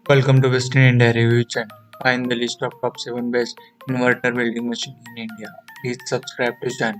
Welcome to Western India Review Channel. Find the list of top 7 best inverter welding machines in India. Please subscribe to channel.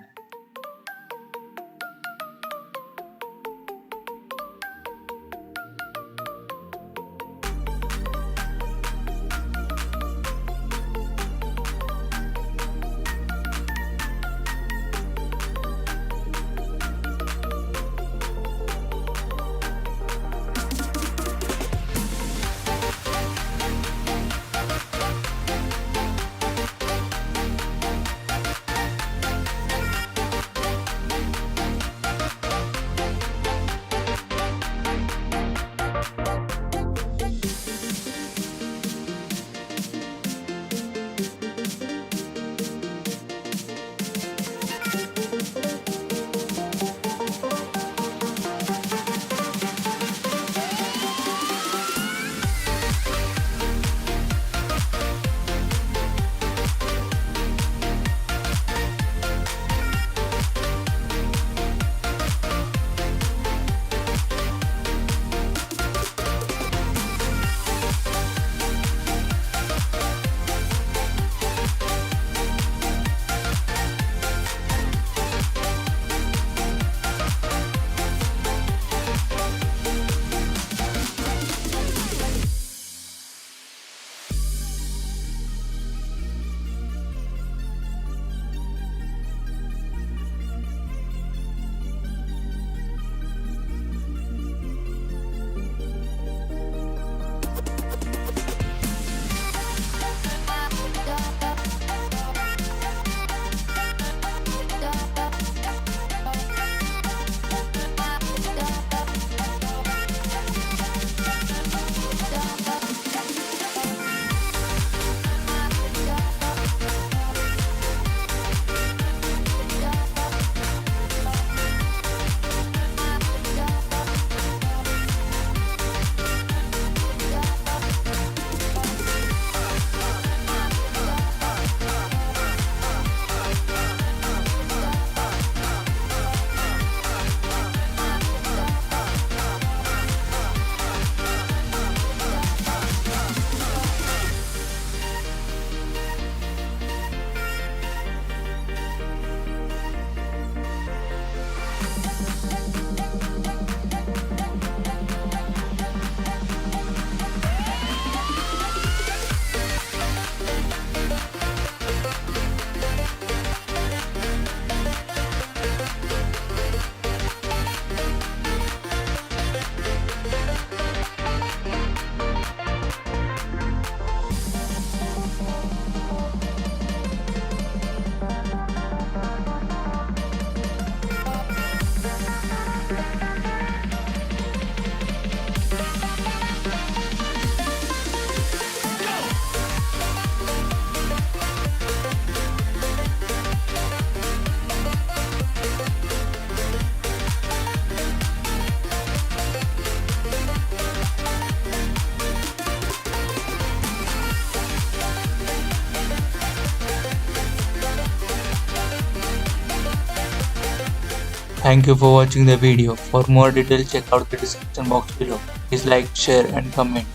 Thank you for watching the video. For more details, check out the description box below. Please like, share and comment.